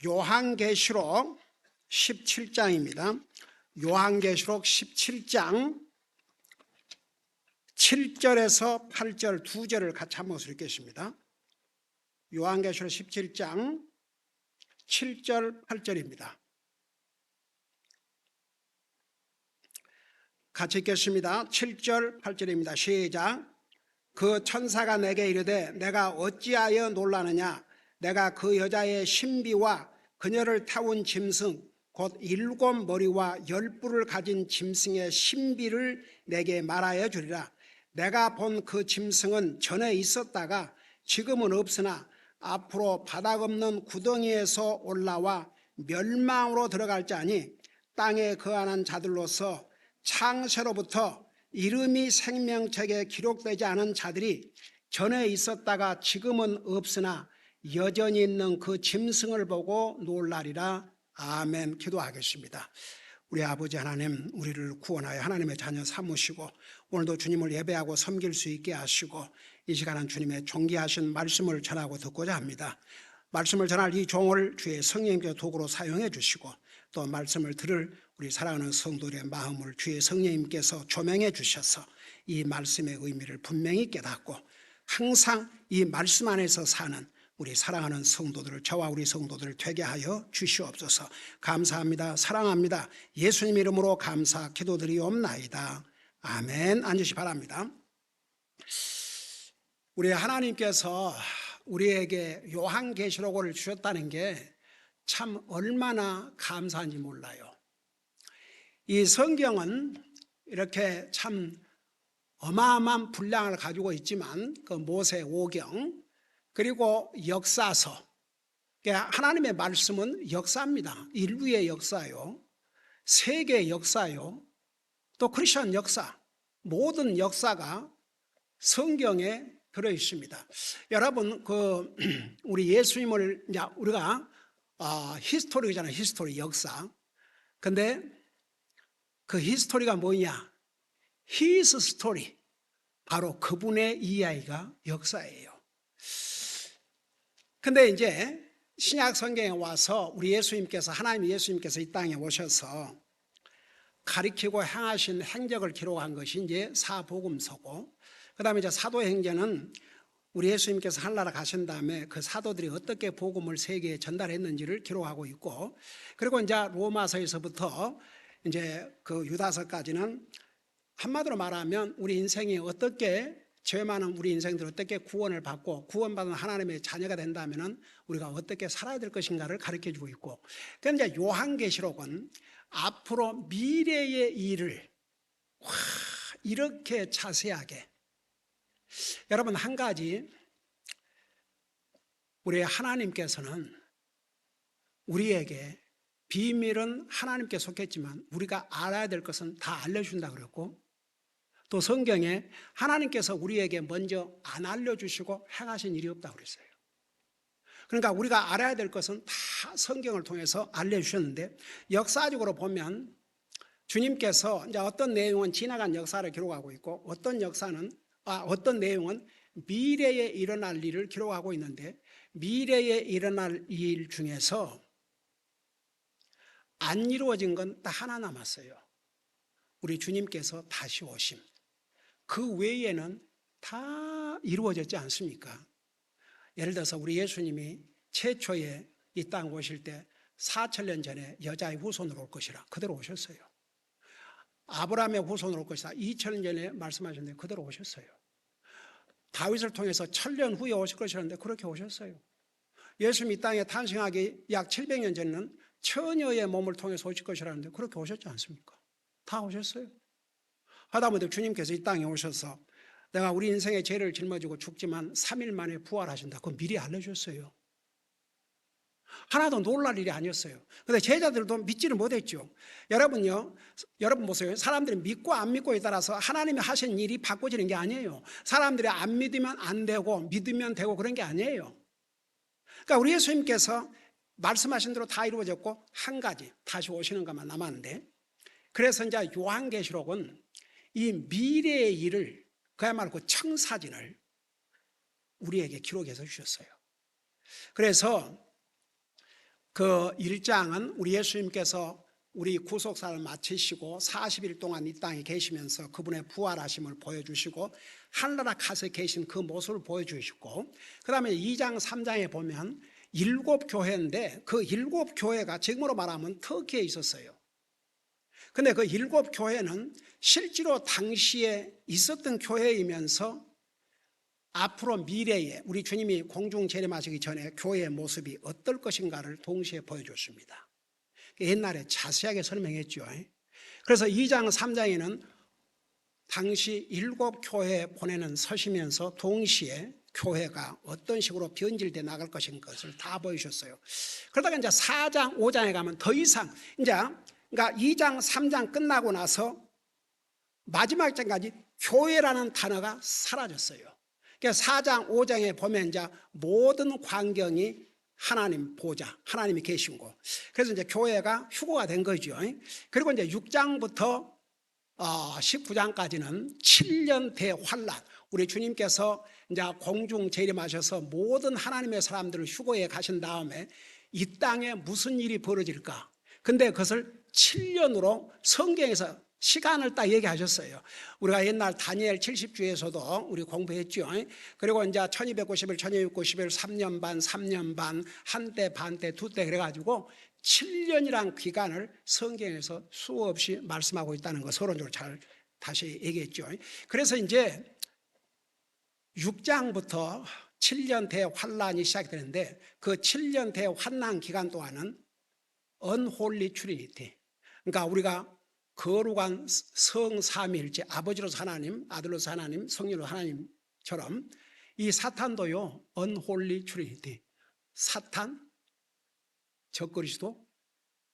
요한계시록 17장입니다. 요한계시록 17장 7절에서 8절 두 절을 같이 한번 읽겠습니다. 요한계시록 17장 7절 8절입니다. 같이 읽겠습니다. 7절 8절입니다. 시작. 그 천사가 내게 이르되 내가 어찌하여 놀라느냐. 내가 그 여자의 신비와 그녀를 태운 짐승 곧 7 머리와 10뿔을 가진 짐승의 신비를 내게 말하여 주리라. 내가 본 그 짐승은 전에 있었다가 지금은 없으나 앞으로 바닥 없는 구덩이에서 올라와 멸망으로 들어갈 자니 땅에 거하는 자들로서 창세로부터 이름이 생명책에 기록되지 않은 자들이 전에 있었다가 지금은 없으나 여전히 있는 그 짐승을 보고 놀라리라. 아멘. 기도하겠습니다. 우리 아버지 하나님, 우리를 구원하여 하나님의 자녀 삼으시고 오늘도 주님을 예배하고 섬길 수 있게 하시고 이 시간은 주님의 존귀하신 말씀을 전하고 듣고자 합니다. 말씀을 전할 이 종을 주의 성령님께서 도구로 사용해 주시고 또 말씀을 들을 우리 사랑하는 성도들의 마음을 주의 성령님께서 조명해 주셔서 이 말씀의 의미를 분명히 깨닫고 항상 이 말씀 안에서 사는 우리 사랑하는 성도들을, 저와 우리 성도들을 되게 하여 주시옵소서. 감사합니다. 사랑합니다. 예수님 이름으로 감사 기도드리옵나이다. 아멘. 앉으시 바랍니다. 우리 하나님께서 우리에게 요한계시록을 주셨다는 게 참 얼마나 감사한지 몰라요. 이 성경은 이렇게 참 어마어마한 분량을 가지고 있지만 그 모세 오경 그리고 역사서, 하나님의 말씀은 역사입니다. 인류의 역사요, 세계의 역사요, 또 크리스천 역사, 모든 역사가 성경에 들어 있습니다. 여러분, 우리 예수님을 우리가 히스토리잖아요. 히스토리, 역사. 근데 그 히스토리가 뭐냐? His story. 바로 그분의 이야기가 역사예요. 근데 이제 신약 성경에 와서 우리 예수님께서, 하나님 예수님께서 이 땅에 오셔서 가리키고 행하신 행적을 기록한 것이 이제 사복음서고, 그 다음에 이제 사도행전은 우리 예수님께서 하늘나라 가신 다음에 그 사도들이 어떻게 복음을 세계에 전달했는지를 기록하고 있고, 그리고 이제 로마서에서부터 이제 그 유다서까지는 한마디로 말하면 우리 인생이 어떻게, 죄 많은 우리 인생들 어떻게 구원을 받고 구원받은 하나님의 자녀가 된다면 우리가 어떻게 살아야 될 것인가를 가르쳐 주고 있고, 그런데 요한계시록은 앞으로 미래의 일을 이렇게 자세하게, 여러분 한 가지, 우리 하나님께서는 우리에게 비밀은 하나님께 속했지만 우리가 알아야 될 것은 다 알려준다 그랬고, 또 성경에 하나님께서 우리에게 먼저 안 알려주시고 행하신 일이 없다고 그랬어요. 그러니까 우리가 알아야 될 것은 다 성경을 통해서 알려주셨는데, 역사적으로 보면 주님께서 이제 어떤 내용은 지나간 역사를 기록하고 있고 어떤 내용은 미래에 일어날 일을 기록하고 있는데, 미래에 일어날 일 중에서 안 이루어진 건 딱 하나 남았어요. 우리 주님께서 다시 오심. 그 외에는 다 이루어졌지 않습니까? 예를 들어서 우리 예수님이 최초에 이 땅 오실 때 4,000년 전에 여자의 후손으로 올 것이라 그대로 오셨어요. 아브라함의 후손으로 올 것이다 2,000년 전에 말씀하셨는데 그대로 오셨어요. 다윗을 통해서 1,000년 후에 오실 것이라는데 그렇게 오셨어요. 예수님이 이 땅에 탄생하기 약 700년 전에는 처녀의 몸을 통해서 오실 것이라는데 그렇게 오셨지 않습니까? 다 오셨어요. 하다못해 주님께서 이 땅에 오셔서 내가 우리 인생의 죄를 짊어지고 죽지만 3일 만에 부활하신다. 그건 미리 알려줬어요. 하나도 놀랄 일이 아니었어요. 그런데 제자들도 믿지를 못했죠. 여러분 보세요. 사람들이 믿고 안 믿고에 따라서 하나님이 하신 일이 바꿔지는 게 아니에요. 사람들이 안 믿으면 안 되고 믿으면 되고 그런 게 아니에요. 그러니까 우리 예수님께서 말씀하신 대로 다 이루어졌고 한 가지 다시 오시는 것만 남았는데, 그래서 이제 요한계시록은 이 미래의 일을, 그야말로 그 청사진을 우리에게 기록해서 주셨어요. 그래서 그 1장은 우리 예수님께서 우리 구속사를 마치시고 40일 동안 이 땅에 계시면서 그분의 부활하심을 보여주시고 하늘나라 가서 계신 그 모습을 보여주시고, 그 다음에 2장 3장에 보면 7교회인데 그 7교회가 지금으로 말하면 터키에 있었어요. 근데 그 7교회는 실제로 당시에 있었던 교회이면서 앞으로 미래에 우리 주님이 공중 재림하시기 전에 교회의 모습이 어떨 것인가를 동시에 보여줬습니다. 옛날에 자세하게 설명했죠. 그래서 2장 3장에는 당시 7교회에 보내는 서시면서 동시에 교회가 어떤 식으로 변질돼 나갈 것인 것을 다 보여주셨어요. 그러다가 이제 4장 5장에 가면 더 이상 이제 그러니까 2장 3장 끝나고 나서 마지막 장까지 교회라는 단어가 사라졌어요. 그러니까 4장 5장에 보면 이제 모든 광경이 하나님 보좌, 하나님이 계신 곳. 그래서 이제 교회가 휴거가 된 거죠. 그리고 이제 6장부터 19장까지는 7년 대환란, 우리 주님께서 이제 공중 재림하셔서 모든 하나님의 사람들을 휴거에 가신 다음에 이 땅에 무슨 일이 벌어질까? 근데 그것을 7년으로 성경에서 시간을 딱 얘기하셨어요. 우리가 옛날 다니엘 70주에서도 우리 공부했죠. 그리고 이제 1290일, 1290일, 3년 반, 3년 반, 한때, 반때, 두때 그래가지고 7년이란 기간을 성경에서 수없이 말씀하고 있다는 거 서론적으로 잘 다시 얘기했죠. 그래서 이제 6장부터 7년 대환란이 시작되는데 그 7년 대환란 기간 동안은 언홀리 트리니티, 그러니까 우리가 거룩한 성삼위일체, 아버지로서 하나님, 아들로서 하나님, 성령으로서 하나님처럼 이 사탄도요 언홀리 트리니티, 사탄, 적그리스도,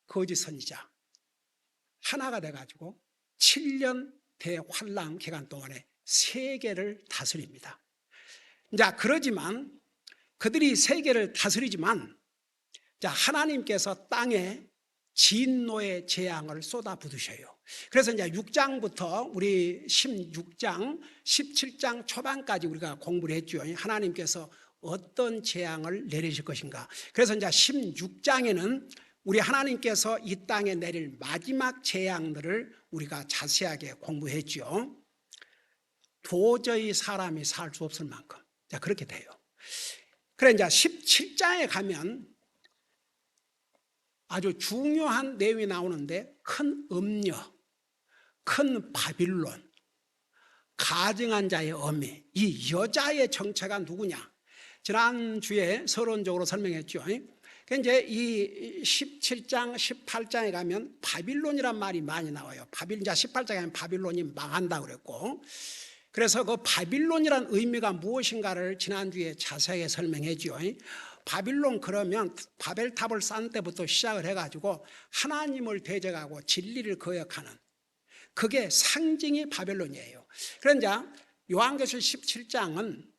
거짓 선지자 하나가 돼가지고 7년 대환란 기간 동안에 세계를 다스립니다. 자, 그러지만 그들이 세계를 다스리지만 자, 하나님께서 땅에 진노의 재앙을 쏟아부으셔요. 그래서 이제 6장부터 우리 16장, 17장 초반까지 우리가 공부를 했죠. 하나님께서 어떤 재앙을 내리실 것인가. 그래서 이제 16장에는 우리 하나님께서 이 땅에 내릴 마지막 재앙들을 우리가 자세하게 공부했죠. 도저히 사람이 살 수 없을 만큼. 자, 그렇게 돼요. 그래 이제 17장에 가면 아주 중요한 내용이 나오는데 큰 음녀, 큰 바빌론, 가증한 자의 어미, 이 여자의 정체가 누구냐? 지난주에 서론적으로 설명했죠. 이제 이 17장, 18장에 가면 바빌론이란 말이 많이 나와요. 이제 18장에 가면 바빌론이 망한다 그랬고, 그래서 그 바빌론이란 의미가 무엇인가를 지난주에 자세하게 설명했죠. 바빌론 그러면 바벨탑을 쌓는 때부터 시작을 해가지고 하나님을 대적하고 진리를 거역하는 그게 상징이 바벨론이에요. 그러자 요한계시록 17장은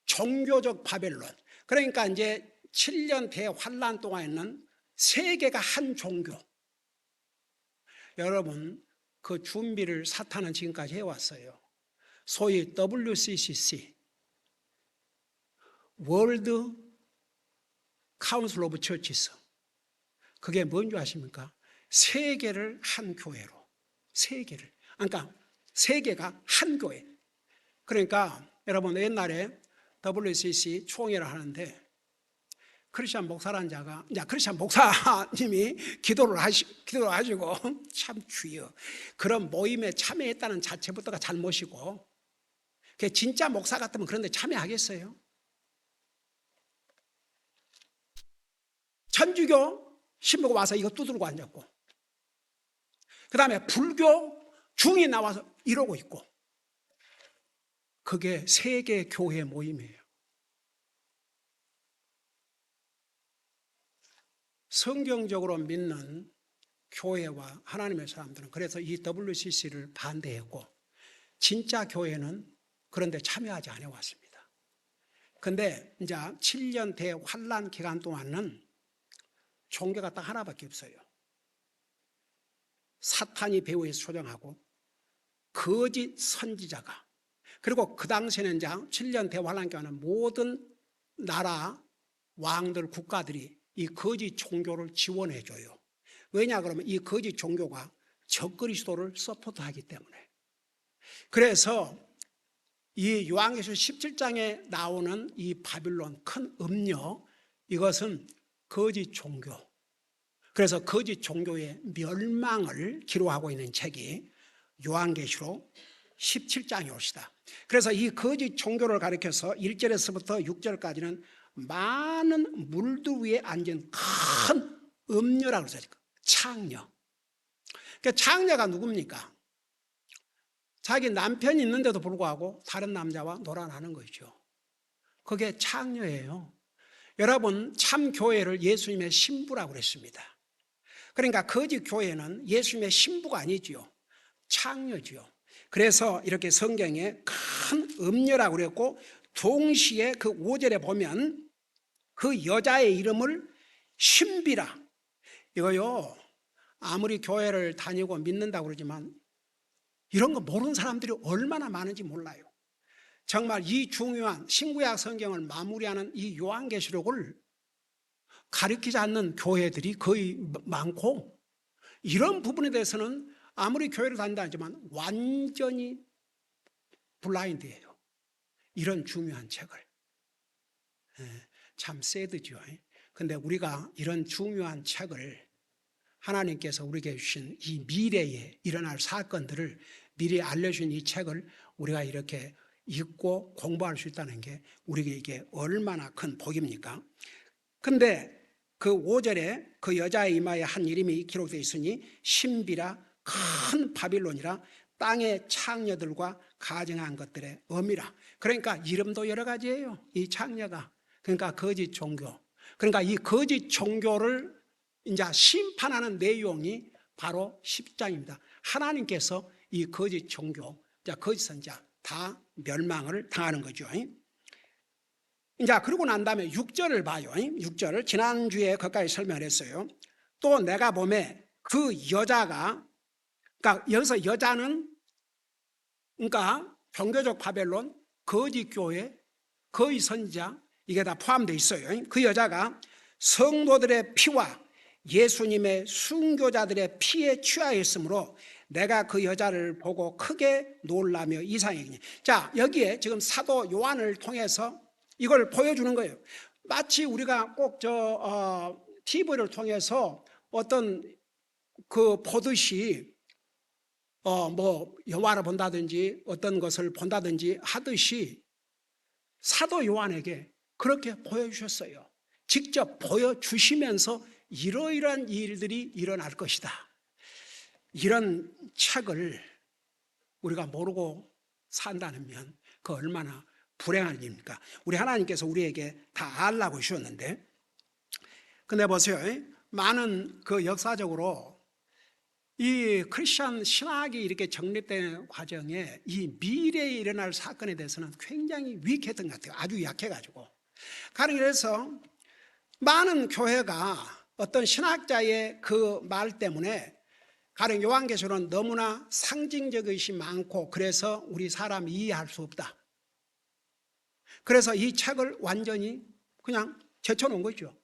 종교적 바벨론, 그러니까 이제 7년 대환란 동안에는 세계가 한 종교. 여러분 그 준비를 사탄은 지금까지 해왔어요. 소위 WCCC, 월드 카운슬 오브 처치스, 그게 뭔지 아십니까? 세계를 한 교회로, 세계를, 그러니까 세계가 한 교회. 그러니까 여러분 옛날에 WCC 총회를 하는데 크리스찬 목사라는 자가, 크리스찬 목사님이 기도를 하시고 참 주여, 그런 모임에 참여했다는 자체부터가 잘못이고, 진짜 목사 같으면 그런 데 참여하겠어요? 천주교 신부가 와서 이거 두들고 앉았고, 그 다음에 불교 중이 나와서 이러고 있고, 그게 세계 교회 모임이에요. 성경적으로 믿는 교회와 하나님의 사람들은 그래서 이 WCC를 반대했고, 진짜 교회는 그런 데 참여하지 않아 왔습니다. 근데 이제 7년 대환란 기간 동안은 종교가 딱 하나밖에 없어요. 사탄이 배후에서 조정하고 거짓 선지자가, 그리고 그 당시에는 이제 7년 대환란 기간은 모든 나라 왕들 국가들이 이 거짓 종교를 지원해줘요. 왜냐 그러면 이 거짓 종교가 적그리스도를 서포트하기 때문에. 그래서 이 요한계시록 17장에 나오는 이 바빌론 큰 음녀, 이것은 거짓 종교. 그래서 거짓 종교의 멸망을 기록하고 있는 책이 요한계시록 17장이 옵시다. 그래서 이 거짓 종교를 가리켜서 1절에서부터 6절까지는 많은 물들 위에 앉은 큰 음녀라고 써요. 창녀. 그러니까 창녀가 누굽니까? 자기 남편이 있는데도 불구하고 다른 남자와 놀아나는 거죠. 그게 창녀예요. 여러분, 참 교회를 예수님의 신부라고 그랬습니다. 그러니까 거짓 교회는 예수님의 신부가 아니지요. 창녀지요. 그래서 이렇게 성경에 큰 음녀라고 그랬고, 동시에 그 5절에 보면 그 여자의 이름을 신비라. 이거요, 아무리 교회를 다니고 믿는다고 그러지만 이런 거 모르는 사람들이 얼마나 많은지 몰라요. 정말 이 중요한 신구약 성경을 마무리하는 이 요한계시록을 가르치지 않는 교회들이 거의 많고, 이런 부분에 대해서는 아무리 교회를 다닌다 하지만 완전히 블라인드예요. 이런 중요한 책을. 참 새드죠. 근데 우리가 이런 중요한 책을, 하나님께서 우리에게 주신 이 미래에 일어날 사건들을 미리 알려주신 이 책을 우리가 이렇게 읽고 공부할 수 있다는 게 우리에게 이게 얼마나 큰 복입니까? 근데 그 5절에 그 여자의 이마에 한 이름이 기록되어 있으니 신비라, 큰 바빌론이라, 땅의 창녀들과 가증한 것들의 어미라. 그러니까 이름도 여러 가지예요, 이 창녀가. 그러니까 거짓 종교. 그러니까 이 거짓 종교를 이제 심판하는 내용이 바로 10장입니다. 하나님께서 이 거짓 종교, 거짓 선지자 다 멸망을 당하는 거죠. 이제 그러고 난 다음에 6절을 봐요. 6절을 지난주에 거기까지 설명을 했어요. 또 내가 보매 그 여자가, 그러니까 여기서 여자는 그러니까 종교적 바벨론, 거짓 교회, 거짓 선지자, 이게 다 포함되어 있어요. 그 여자가 성도들의 피와 예수님의 순교자들의 피에 취하였으므로 내가 그 여자를 보고 크게 놀라며 이상하니. 자, 여기에 지금 사도 요한을 통해서 이걸 보여주는 거예요. 마치 우리가 꼭 TV를 통해서 어떤 그 보듯이 뭐 영화를 본다든지 어떤 것을 본다든지 하듯이 사도 요한에게 그렇게 보여주셨어요. 직접 보여주시면서 이러이러한 일들이 일어날 것이다. 이런 책을 우리가 모르고 산다면 그 얼마나 불행한 일입니까? 우리 하나님께서 우리에게 다 알라고 주셨는데, 근데 보세요. 많은 그 역사적으로 이 크리스천 신학이 이렇게 정립되는 과정에 이 미래에 일어날 사건에 대해서는 굉장히 위익했던 것 같아요. 아주 약해가지고. 그래서 많은 교회가 어떤 신학자의 그 말 때문에, 가령 요한계시록은 너무나 상징적 것이 많고 그래서 우리 사람이 이해할 수 없다. 그래서 이 책을 완전히 그냥 제쳐놓은 거죠.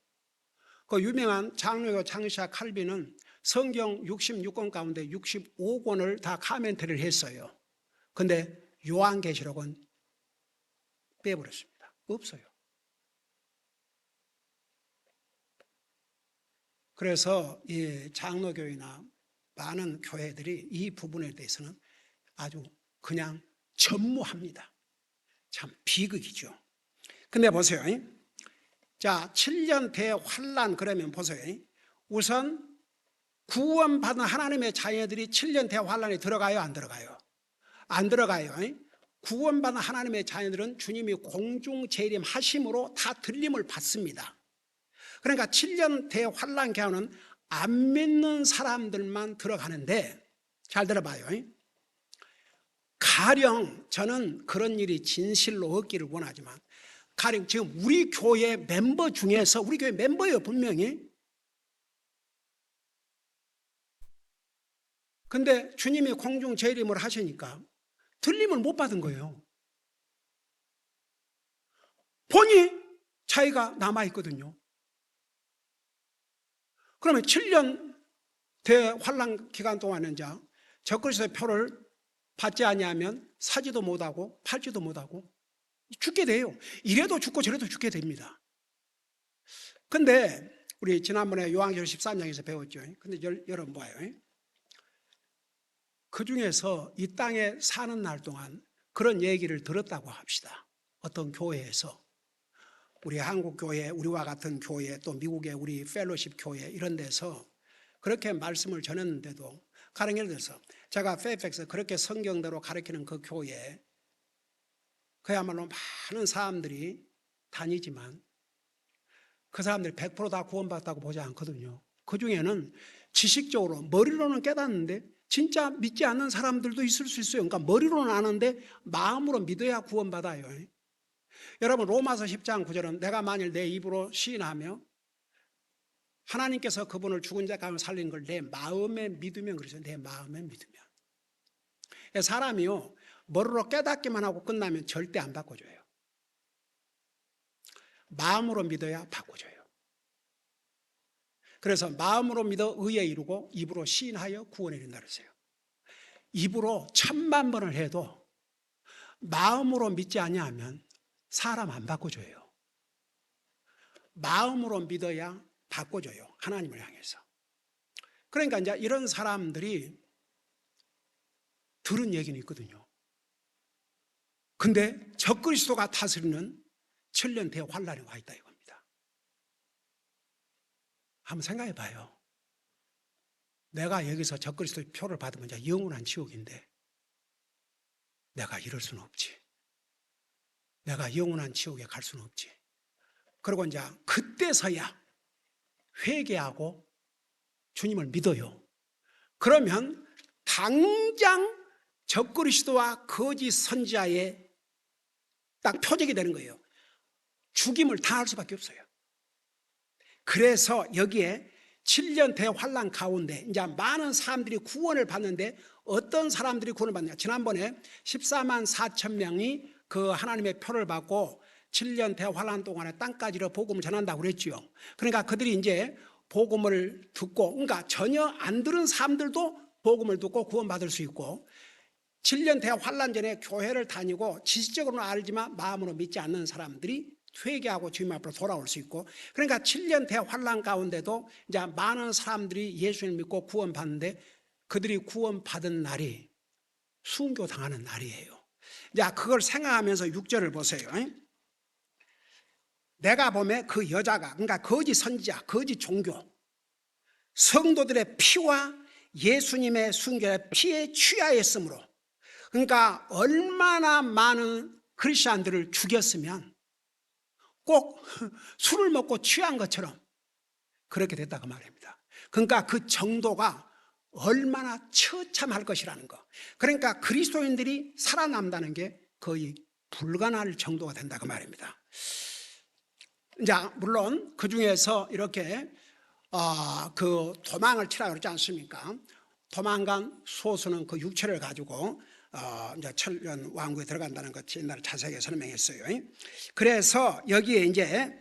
그 유명한 장로교 창시자 칼빈은 성경 66권 가운데 65권을 다 카멘트를 했어요. 근데 요한계시록은 빼버렸습니다. 없어요. 그래서 이 장로교회나 많은 교회들이 이 부분에 대해서는 아주 그냥 전무합니다. 참 비극이죠. 근데 보세요. 자, 7년 대환란 그러면 보세요. 우선 구원받은 하나님의 자녀들이 7년 대환란에 들어가요, 안 들어가요? 안 들어가요. 구원받은 하나님의 자녀들은 주님이 공중 재림하심으로 다 들림을 받습니다. 그러니까 7년 대환란 기간은 안 믿는 사람들만 들어가는데, 잘 들어봐요. 가령 저는 그런 일이 진실로 없기를 원하지만, 가령 지금 우리 교회 멤버 중에서, 우리 교회 멤버예요 분명히. 근데 주님이 공중 재림을 하시니까 들림을 못 받은 거예요. 보니 자기가 남아있거든요. 그러면 7년 대환란 기간 동안은 이제 적그리스도의 표를 받지 아니하면 사지도 못하고 팔지도 못하고 죽게 돼요. 이래도 죽고 저래도 죽게 됩니다. 근데 우리 지난번에 요한계시록 13장에서 배웠죠. 근데 여러분 봐요. 그 중에서 이 땅에 사는 날 동안 그런 얘기를 들었다고 합시다. 어떤 교회에서, 우리 한국 교회, 우리와 같은 교회, 또 미국의 우리 펠로십 교회 이런 데서 그렇게 말씀을 전했는데도, 가령 예를 들어서 제가 페이팩스 그렇게 성경대로 가르치는 그 교회에 그야말로 많은 사람들이 다니지만 그 사람들이 100% 다 구원받았다고 보지 않거든요. 그 중에는 지식적으로 머리로는 깨닫는데 진짜 믿지 않는 사람들도 있을 수 있어요. 그러니까 머리로는 아는데 마음으로 믿어야 구원받아요. 여러분, 로마서 10장 9절은 내가 만일 내 입으로 시인하며 하나님께서 그분을 죽은 자 가운데 살린 걸 내 마음에 믿으면, 그러죠. 내 마음에 믿으면. 사람이요, 머리로 깨닫기만 하고 끝나면 절대 안 바꿔줘요. 마음으로 믿어야 바꿔줘요. 그래서 마음으로 믿어 의에 이르고 입으로 시인하여 구원에 이른다 그러세요. 입으로 1000만 번을 해도 마음으로 믿지 아니하면 사람 안 바꿔줘요. 마음으로 믿어야 바꿔줘요. 하나님을 향해서. 그러니까 이제 이런 사람들이 들은 얘기는 있거든요. 근데 적그리스도가 다스리는 7년 대환란이 와 있다 이겁니다. 한번 생각해 봐요. 내가 여기서 적그리스도의 표를 받으면 이제 영원한 지옥인데 내가 이럴 수는 없지. 내가 영원한 지옥에 갈 수는 없지. 그리고 이제 그때서야 회개하고 주님을 믿어요. 그러면 당장 적그리스도와 거짓 선지자의 딱 표적이 되는 거예요. 죽임을 당할 수밖에 없어요. 그래서 여기에 7년 대환란 가운데 이제 많은 사람들이 구원을 받는데, 어떤 사람들이 구원을 받느냐. 지난번에 14만 4천 명이 그 하나님의 표를 받고 7년 대환란 동안에 땅까지로 복음을 전한다고 그랬죠. 그러니까 그들이 이제 복음을 듣고, 그러니까 전혀 안 들은 사람들도 복음을 듣고 구원받을 수 있고, 7년 대환란 전에 교회를 다니고 지식적으로는 알지만 마음으로 믿지 않는 사람들이 회개하고 주님 앞으로 돌아올 수 있고, 그러니까 7년 대환란 가운데도 이제 많은 사람들이 예수를 믿고 구원받는데, 그들이 구원받은 날이 순교 당하는 날이에요. 이제 그걸 생각하면서 6절을 보세요. 내가 보면 그 여자가, 그러니까 거짓 선지자, 거짓 종교, 성도들의 피와 예수님의 순교의 피에 취하였으므로, 그러니까 얼마나 많은 크리스천들을 죽였으면 꼭 술을 먹고 취한 것처럼 그렇게 됐다고 말입니다. 그러니까 그 정도가 얼마나 처참할 것이라는 거. 그러니까 그리스도인들이 살아남다는 게 거의 불가능할 정도가 된다고 말입니다. 이제 물론 그 중에서 이렇게 그 도망을 치라고 그러지 않습니까? 도망간 소수는 그 육체를 가지고 이제 천년 왕국에 들어간다는 것 옛날에 자세하게 설명했어요. 그래서 여기에 이제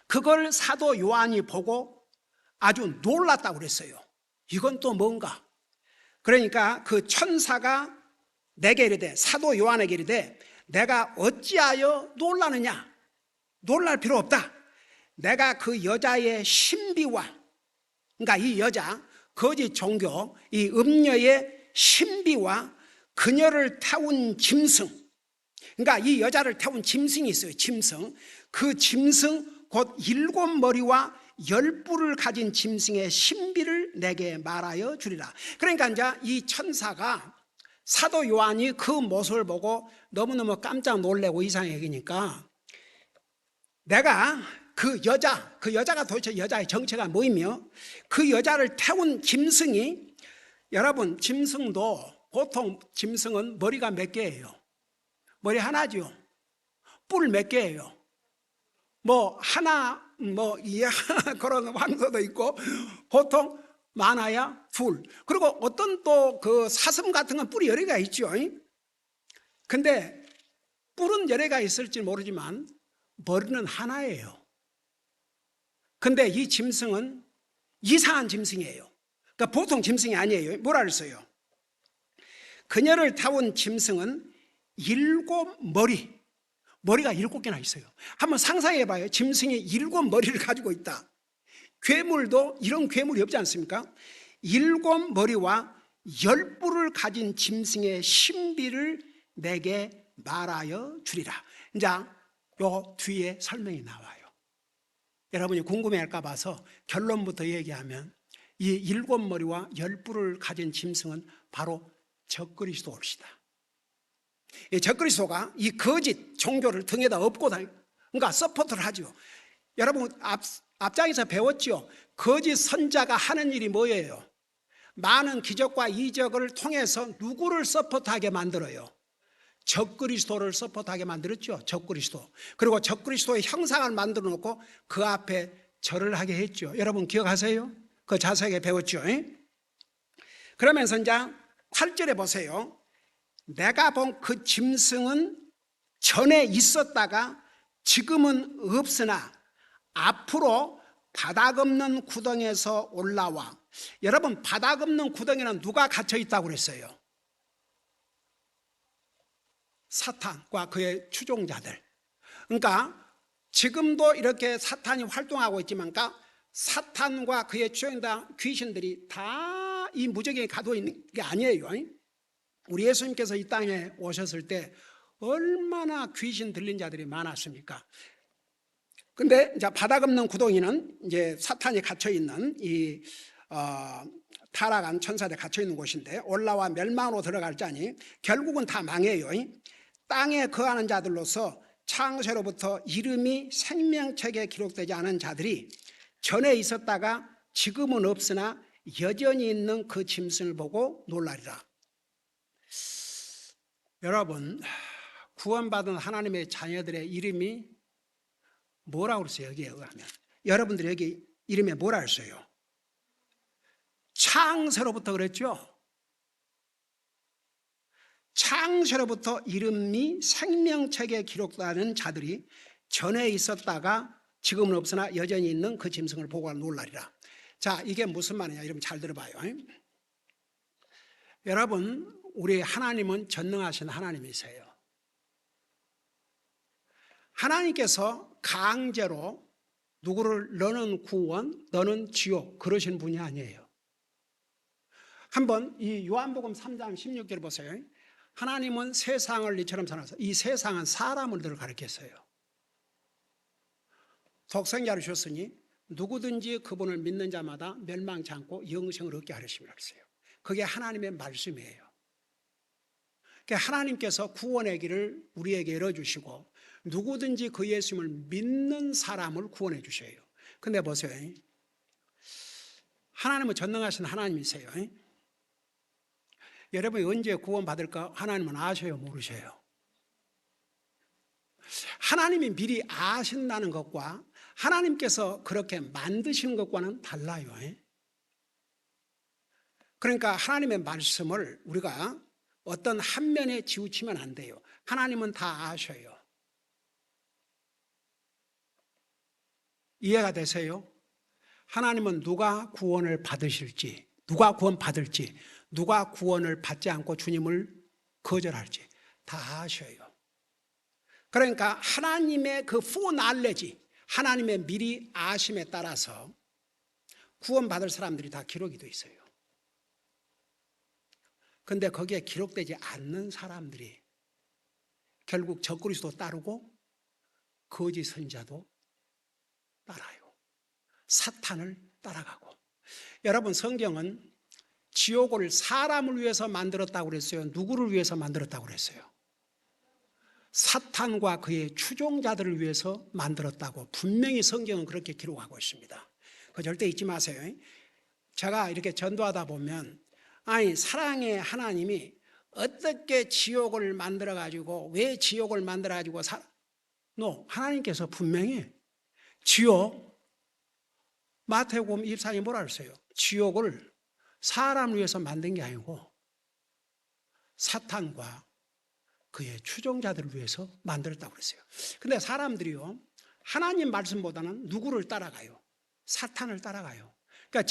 그걸 사도 요한이 보고 아주 놀랐다고 그랬어요. 이건 또 뭔가? 그러니까 그 천사가 내게 이르되, 사도 요한에게 이르되, 내가 어찌하여 놀라느냐? 놀랄 필요 없다. 내가 그 여자의 신비와, 그러니까 이 여자 거짓 종교, 이 음녀의 신비와 그녀를 태운 짐승, 그러니까 이 여자를 태운 짐승이 있어요. 짐승. 그 짐승 곧 7머리와 10뿔을 가진 짐승의 신비를 내게 말하여 주리라. 그러니까 이제 이 천사가, 사도 요한이 그 모습을 보고 너무너무 깜짝 놀래고 이상하게 여기니까, 내가 그 여자가 도대체 여자의 정체가 뭐이며, 그 여자를 태운 짐승이, 여러분 짐승도 보통 짐승은 머리가 몇 개예요? 머리 하나죠. 뿔 몇 개예요? 뭐 하나, 그런 황소도 있고 보통 많아야 둘. 그리고 어떤 또 그 사슴 같은 건 뿔이 여러 개가 있죠. 근데 뿔은 여러 개가 있을지 모르지만 머리는 하나예요. 근데 이 짐승은 이상한 짐승이에요. 그러니까 보통 짐승이 아니에요. 뭐라 그랬어요? 그녀를 타온 짐승은 7머리, 머리가 7개나 있어요. 한번 상상해 봐요. 짐승이 7머리를 가지고 있다. 괴물도 이런 괴물이 없지 않습니까? 7머리와 10뿔을 가진 짐승의 신비를 내게 말하여 주리라. 이제 요 뒤에 설명이 나와요. 여러분이 궁금해할까 봐서 결론부터 얘기하면 이 7머리와 10뿔을 가진 짐승은 바로 적그리스도입니다. 이 적그리스도가 이 거짓 종교를 등에다 업고 다니고, 그러니까 서포트를 하죠. 여러분 앞장에서 배웠죠. 거짓 선자가 하는 일이 뭐예요? 많은 기적과 이적을 통해서 누구를 서포트하게 만들어요? 적그리스도를 서포트하게 만들었죠. 적그리스도. 그리고 적그리스도의 형상을 만들어 놓고 그 앞에 절을 하게 했죠. 여러분 기억하세요? 그 자세하게 배웠죠. 그러면서 이제 8절에 보세요. 내가 본 그 짐승은 전에 있었다가 지금은 없으나 앞으로 바닥 없는 구덩이에서 올라와. 여러분 바닥 없는 구덩이는 누가 갇혀 있다고 그랬어요? 사탄과 그의 추종자들. 그러니까 지금도 이렇게 사탄이 활동하고 있지만, 그러니까 사탄과 그의 추종자 귀신들이 다 이 무적에 가두어 있는 게 아니에요. 우리 예수님께서 이 땅에 오셨을 때 얼마나 귀신 들린 자들이 많았습니까? 근데 이제 바닥 없는 구덩이는 이제 사탄이 갇혀 있는 이 타락한 천사들이 갇혀 있는 곳인데, 올라와 멸망으로 들어갈 자니 결국은 다 망해요. 땅에 거하는 자들로서 창세로부터 이름이 생명책에 기록되지 않은 자들이 전에 있었다가 지금은 없으나 여전히 있는 그 짐승을 보고 놀라리라. 여러분 구원받은 하나님의 자녀들의 이름이 뭐라고 그랬어요? 여기에 의하면 여러분들이 여기 이름에 뭐라 했어요? 창세로부터 그랬죠. 창세로부터 이름이 생명책에 기록되는 자들이 전에 있었다가 지금은 없으나 여전히 있는 그 짐승을 보고 놀라리라. 자, 이게 무슨 말이냐? 여러분 잘 들어봐요. 여러분 우리 하나님은 전능하신 하나님이세요. 하나님께서 강제로 누구를 너는 구원, 너는 지옥 그러신 분이 아니에요. 한번 이 요한복음 3장 16절 보세요. 하나님은 세상을 이처럼 사랑하사. 이 세상은 사람을 가리켰어요. 독생자를 주셨으니 누구든지 그분을 믿는 자마다 멸망치 않고 영생을 얻게 하셨습니다. 그게 하나님의 말씀이에요. 하나님께서 구원의 길을 우리에게 열어주시고 누구든지 그 예수님을 믿는 사람을 구원해 주셔요. 근데 보세요. 하나님은 전능하신 하나님이세요. 여러분이 언제 구원받을까 하나님은 아셔요, 모르셔요? 하나님이 미리 아신다는 것과 하나님께서 그렇게 만드시는 것과는 달라요. 그러니까 하나님의 말씀을 우리가 어떤 한 면에 치우치면 안 돼요. 하나님은 다 아셔요. 이해가 되세요? 하나님은 누가 구원을 받으실지, 누가 구원받을지, 누가 구원을 받지 않고 주님을 거절할지 다 아셔요. 그러니까 하나님의 그 foreknowledge, 하나님의 미리 아심에 따라서 구원받을 사람들이 다 기록이 돼 있어요. 근데 거기에 기록되지 않는 사람들이 결국 적그리스도 따르고 거짓 선자도 따라요. 사탄을 따라가고. 여러분 성경은 지옥을 사람을 위해서 만들었다고 그랬어요? 누구를 위해서 만들었다고 그랬어요? 사탄과 그의 추종자들을 위해서 만들었다고 분명히 성경은 그렇게 기록하고 있습니다. 그거 절대 잊지 마세요. 제가 이렇게 전도하다 보면 아니 사랑의 하나님이 어떻게 지옥을 만들어 가지고 왜 지옥을 만들어 가지고 하나님께서 분명히 지옥 마태복음 24장에 뭐라 그랬어요? 지옥을 사람을 위해서 만든 게 아니고 사탄과 그의 추종자들을 위해서 만들었다고 그랬어요. 근데 사람들이요 하나님 말씀보다는 누구를 따라가요? 사탄을 따라가요. 그러니까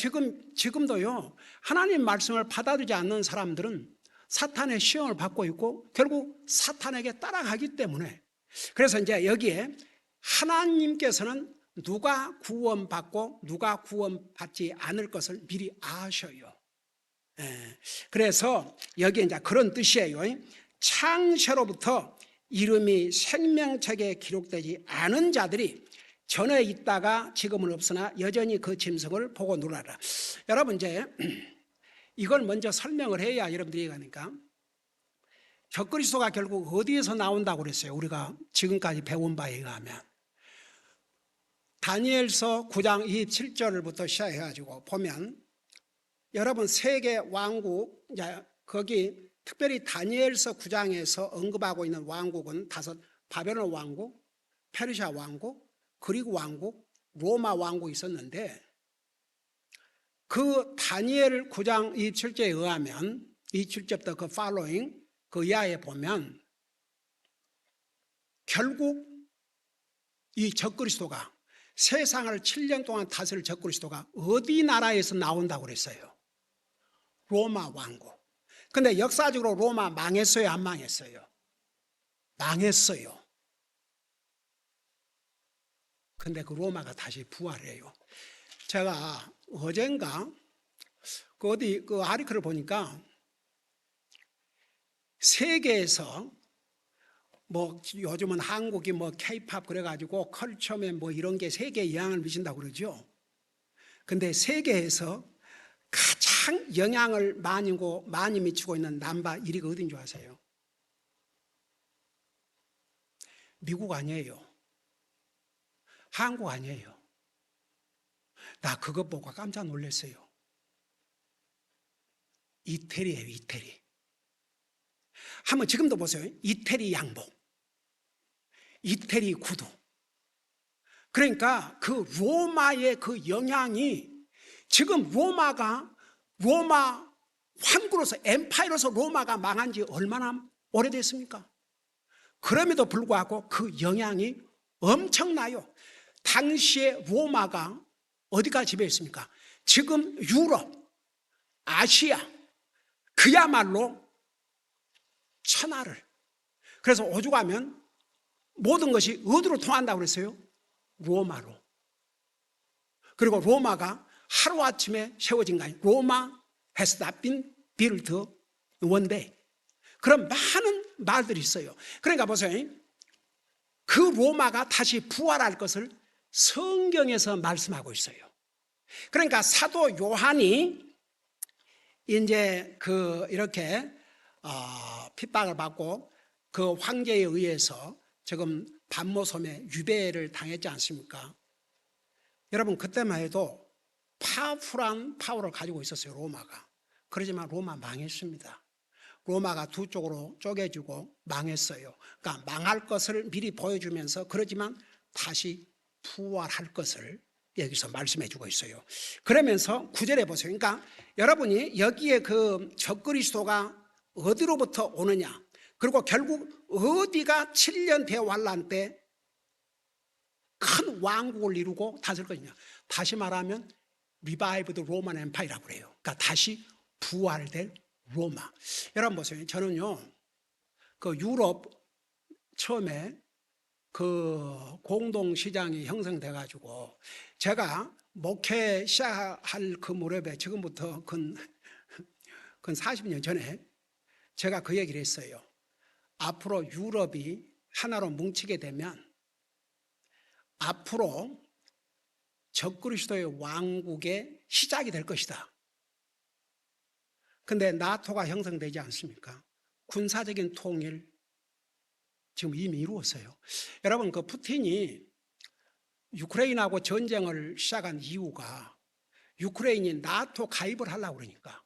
지금도요, 하나님 말씀을 받아들이지 않는 사람들은 사탄의 시험을 받고 있고 결국 사탄에게 따라가기 때문에, 그래서 이제 여기에 하나님께서는 누가 구원받고 누가 구원받지 않을 것을 미리 아셔요. 그래서 여기에 이제 그런 뜻이에요. 창세로부터 이름이 생명책에 기록되지 않은 자들이 전에 있다가 지금은 없으나 여전히 그 짐승을 보고 놀라라. 여러분, 이제 이걸 먼저 설명을 해야 여러분들이 가니까, 적그리스도가 결국 어디에서 나온다고 그랬어요? 우리가 지금까지 배운 바에 의하면 다니엘서 9장 27절부터 시작해가지고 보면, 여러분 세계 왕국, 거기 특별히 다니엘서 9장에서 언급하고 있는 왕국은 다섯: 바벨론 왕국, 페르시아 왕국, 그리고 왕국, 로마 왕국이 있었는데, 그 다니엘 9장 27절에 의하면 27절부터 그 팔로잉 그 이하에 보면 결국 이 적그리스도가, 세상을 7년 동안 다스릴 적그리스도가 어디 나라에서 나온다고 그랬어요? 로마 왕국. 근데 역사적으로 로마 망했어요, 안 망했어요? 망했어요. 근데 그 로마가 다시 부활해요. 제가 어젠가 어디 그 아리크를 보니까 세계에서 뭐 요즘은 한국이 뭐 K-팝 그래가지고 컬처맨 뭐 이런 게 세계에 영향을 미친다고 그러죠. 근데 세계에서 가장 영향을 많이 미치고 있는 넘버 1위가 어딘 줄 아세요? 미국 아니에요. 한국 아니에요. 나 그거 보고 깜짝 놀랐어요. 이태리예요, 이태리. 한번 지금도 보세요. 이태리 양복, 이태리 구두. 그러니까 그 로마의 그 영향이, 지금 로마 황구로서, 엠파이로서 로마가 망한 지 얼마나 오래됐습니까? 그럼에도 불구하고 그 영향이 엄청나요. 당시에 로마가 어디가 지배했습니까? 지금 유럽, 아시아, 그야말로 천하를. 그래서 오죽하면 모든 것이 어디로 통한다고 그랬어요? 로마로. 그리고 로마가 하루아침에 세워진 거 아니에요. 로마 has not been built one day. 그런 많은 말들이 있어요. 그러니까 보세요. 그 로마가 다시 부활할 것을 성경에서 말씀하고 있어요. 그러니까 사도 요한이 이제 이렇게 핍박을 받고 그 황제에 의해서 지금 반모섬에 유배를 당했지 않습니까? 여러분, 그때만 해도 파워풀한 파워를 가지고 있었어요, 로마가. 그러지만 로마 망했습니다. 로마가 두 쪽으로 쪼개지고 망했어요. 그러니까 망할 것을 미리 보여주면서, 그러지만 다시 부활할 것을 여기서 말씀해 주고 있어요. 그러면서 9절에 보세요. 그러니까 여러분이 여기에 그 적그리스도가 어디로부터 오느냐, 그리고 결국 어디가 7년 대환란 때 큰 왕국을 이루고 다스릴 것이냐, 다시 말하면 리바이브드 로만 엠파이라고 그래요. 그러니까 다시 부활될 로마. 여러분 보세요. 저는요, 그 유럽 처음에 그 공동시장이 형성돼 가지고 제가 목회 시작할 그 무렵에, 지금부터 근 40년 전에 제가 그 얘기를 했어요. 앞으로 유럽이 하나로 뭉치게 되면 앞으로 적그리스도의 왕국의 시작이 될 것이다. 근데 나토가 형성되지 않습니까? 군사적인 통일 지금 이미 이루었어요. 여러분, 그 푸틴이 우크라이나하고 전쟁을 시작한 이유가 우크라이나이 나토 가입을 하려고 그러니까.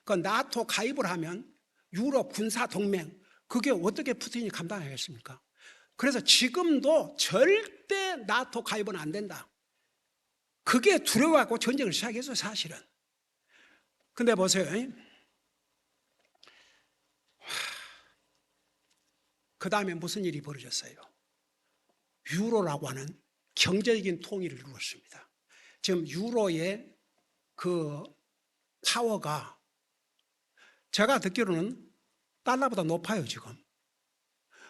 그 나토 가입을 하면 유럽 군사 동맹, 그게 어떻게 푸틴이 감당하겠습니까? 그래서 지금도 절대 나토 가입은 안 된다. 그게 두려워하고 전쟁을 시작했어요, 사실은. 근데 보세요. 그 다음에 무슨 일이 벌어졌어요? 유로라고 하는 경제적인 통일을 이루었습니다. 지금 유로의 그 파워가 제가 듣기로는 달러보다 높아요, 지금.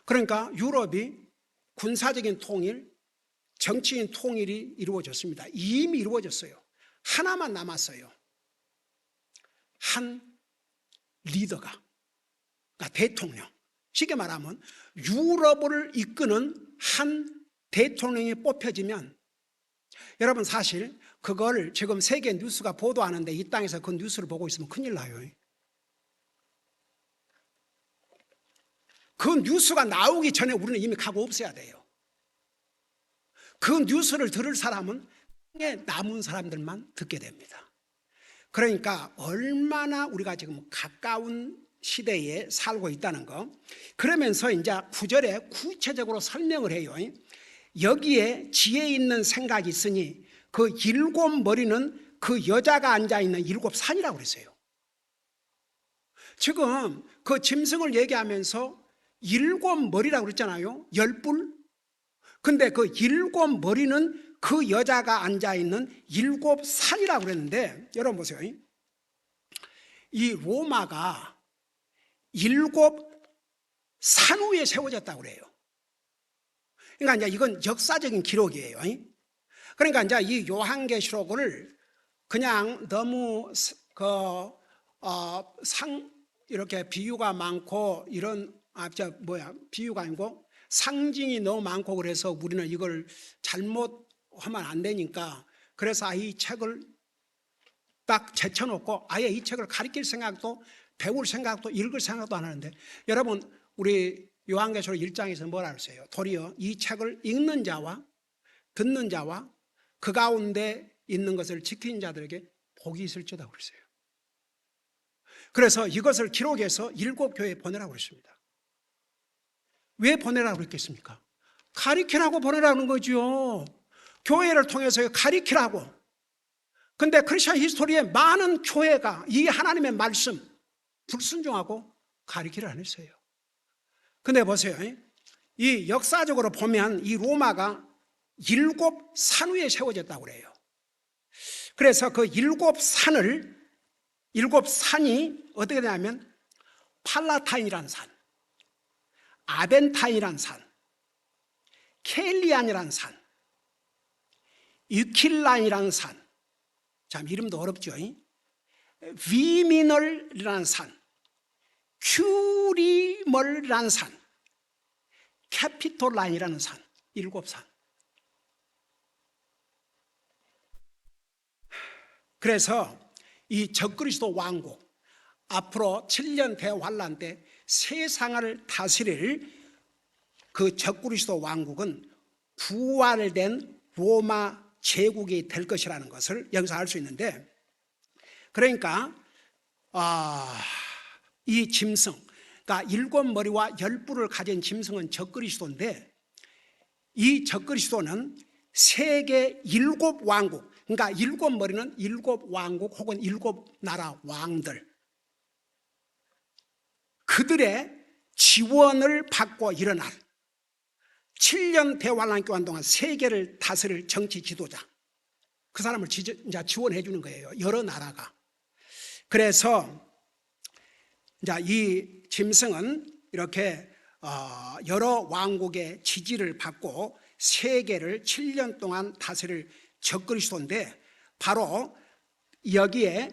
그러니까 유럽이 군사적인 통일, 정치인 통일이 이루어졌습니다. 이미 이루어졌어요. 하나만 남았어요. 한 리더가, 그러니까 대통령. 쉽게 말하면 유럽을 이끄는 한 대통령이 뽑혀지면, 여러분 사실 그걸 지금 세계 뉴스가 보도하는데 이 땅에서 그 뉴스를 보고 있으면 큰일 나요. 그 뉴스가 나오기 전에 우리는 이미 가고 없어야 돼요. 그 뉴스를 들을 사람은 땅에 남은 사람들만 듣게 됩니다. 그러니까 얼마나 우리가 지금 가까운 시대에 살고 있다는 거. 그러면서 이제 9절에 구체적으로 설명을 해요. 여기에 지혜 있는 생각이 있으니 그 7머리는 그 여자가 앉아있는 7산이라고 그랬어요. 지금 그 짐승을 얘기하면서 7머리라고 그랬잖아요. 10뿔. 근데 그 7머리는 그 여자가 앉아있는 7산이라고 그랬는데, 여러분 보세요. 이 로마가 7산 위에 세워졌다고 그래요. 그러니까 이제 이건 역사적인 기록이에요. 그러니까 이제 이 요한계시록을 그냥 너무 이렇게 비유가 많고 이런 비유가 아니고 상징이 너무 많고 그래서 우리는 이걸 잘못하면 안 되니까, 그래서 이 책을 딱 제쳐놓고 아예 이 책을 가르칠 생각도, 배울 생각도, 읽을 생각도 안 하는데, 여러분 우리 요한계시록 1장에서 뭐라 그랬어요? 도리어 이 책을 읽는 자와 듣는 자와 그 가운데 있는 것을 지키는 자들에게 복이 있을지다 그랬어요. 그래서 이것을 기록해서 7교회에 보내라고 그랬습니다. 왜 보내라고 그랬겠습니까? 가르치라고 보내라는 거죠. 교회를 통해서 가르치라고. 근데 크리스천 히스토리에 많은 교회가 이 하나님의 말씀 불순종하고 가르치를 안 했어요. 근데 보세요. 이 역사적으로 보면 이 로마가 7산 위에 세워졌다고 그래요. 그래서 그 7산이 어떻게 되냐면 팔라타인이라는 산, 아벤타인이라는 산, 켈리안이라는 산, 유킬란이라는 산, 참 이름도 어렵죠. 위미널이라는 산, 큐리멀이라는 산, 캐피톨라인이라는 산, 7산. 그래서 이 적그리스도 왕국, 앞으로 7년 대환란 때 세상을 다스릴 그 적그리스도 왕국은 부활된 로마 제국이 될 것이라는 것을 여기서 알 수 있는데, 그러니까 이 짐승, 그러니까 7머리와 10뿔을 가진 짐승은 적그리스도인데, 이 적그리스도는 세계 7왕국, 그러니까 7머리는 7왕국 혹은 7나라 왕들, 그들의 지원을 받고 일어날 7년 대환란 기간 동안 세계를 다스릴 정치 지도자, 그 사람을 지원해 주는 거예요. 여러 나라가. 그래서 이제 이 짐승은 이렇게 여러 왕국의 지지를 받고 세계를 7년 동안 다스릴 적그리스도인데, 바로 여기에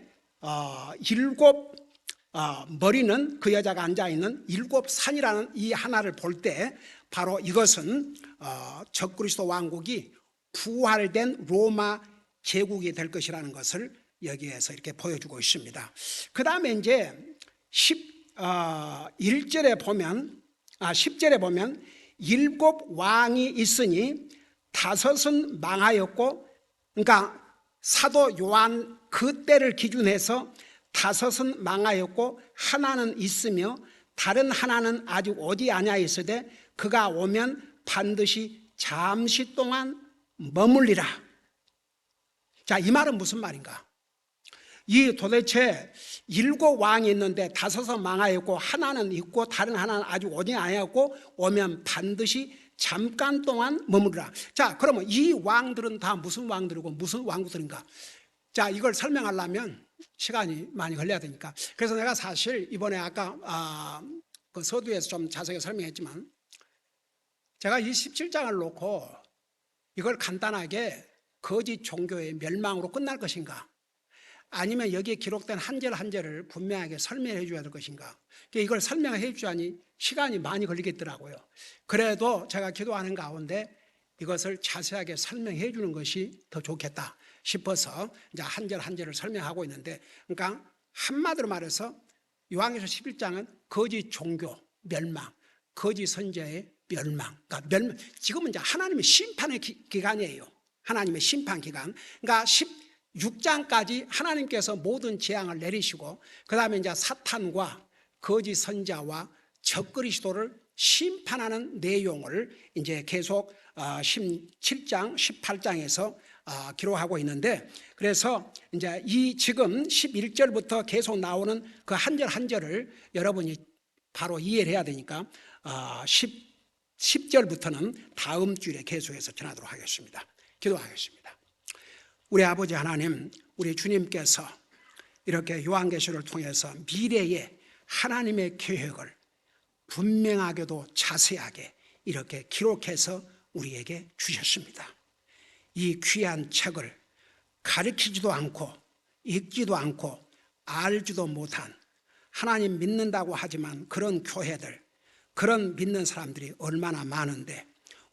7머리는 그 여자가 앉아있는 7산이라는 이 하나를 볼 때 바로 이것은 적그리스도 왕국이 부활된 로마 제국이 될 것이라는 것을 여기에서 이렇게 보여주고 있습니다. 그 다음에 이제 10절에 보면 7 왕이 있으니 5은 망하였고, 그러니까 사도 요한 그 때를 기준해서 5은 망하였고 하나는 있으며 다른 하나는 아직 오지 아니하였으되 그가 오면 반드시 잠시 동안 머물리라. 자, 이 말은 무슨 말인가? 이 도대체 7왕이 있는데 5은 망하였고 하나는 있고 다른 하나는 아직 오지 아니하였고 오면 반드시 잠깐 동안 머무르라. 자, 그러면 이 왕들은 다 무슨 왕들이고 무슨 왕국들인가? 자, 이걸 설명하려면 시간이 많이 걸려야 되니까. 그래서 내가 사실 이번에 아까 그 서두에서 좀 자세히 설명했지만, 제가 이 17장을 놓고 이걸 간단하게 거짓 종교의 멸망으로 끝날 것인가, 아니면 여기에 기록된 한 절 한 절을 분명하게 설명해 줘야 될 것인가, 이걸 설명해 주자니 시간이 많이 걸리겠더라고요. 그래도 제가 기도하는 가운데 이것을 자세하게 설명해 주는 것이 더 좋겠다 싶어서 이제 한 절 한 절을 설명하고 있는데, 그러니까 한마디로 말해서 요한계시록 11장은 거짓 종교 멸망, 거짓 선지자의 멸망. 그러니까 지금은 이제 하나님의 심판의 기간이에요. 하나님의 심판 기간. 그러니까 16장까지 하나님께서 모든 재앙을 내리시고, 그 다음에 이제 사탄과 거짓 선자와 적그리스도를 심판하는 내용을 이제 계속 17장, 18장에서 기록하고 있는데, 그래서 이제 이 지금 11절부터 계속 나오는 그 한 절 한 절을 여러분이 바로 이해를 해야 되니까 10절부터는 다음 주에 계속해서 전하도록 하겠습니다. 기도하겠습니다. 우리 아버지 하나님, 우리 주님께서 이렇게 요한계시록을 통해서 미래의 하나님의 계획을 분명하게도 자세하게 이렇게 기록해서 우리에게 주셨습니다. 이 귀한 책을 가르치지도 않고 읽지도 않고 알지도 못한, 하나님 믿는다고 하지만 그런 교회들, 그런 믿는 사람들이 얼마나 많은데,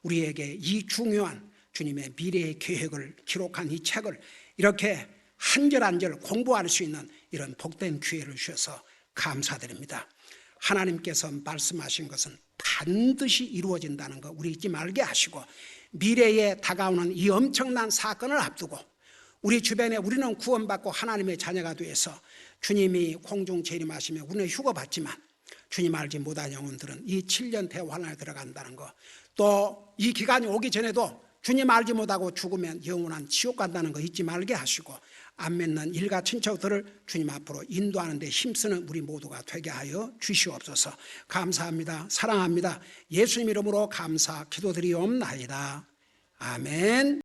우리에게 이 중요한 주님의 미래의 계획을 기록한 이 책을 이렇게 한 절 한 절 공부할 수 있는 이런 복된 기회를 주셔서 감사드립니다. 하나님께서 말씀하신 것은 반드시 이루어진다는 거 우리 잊지 말게 하시고, 미래에 다가오는 이 엄청난 사건을 앞두고 우리 주변에 우리는 구원받고 하나님의 자녀가 되어서 주님이 공중 재림하시며 우리는 휴거받지만, 주님 알지 못한 영혼들은 이 7년 대환란에 들어간다는 거, 또 이 기간이 오기 전에도 주님 알지 못하고 죽으면 영원한 지옥 간다는 거 잊지 말게 하시고, 안 믿는 일가 친척들을 주님 앞으로 인도하는 데 힘쓰는 우리 모두가 되게 하여 주시옵소서. 감사합니다. 사랑합니다. 예수님 이름으로 감사 기도드리옵나이다. 아멘.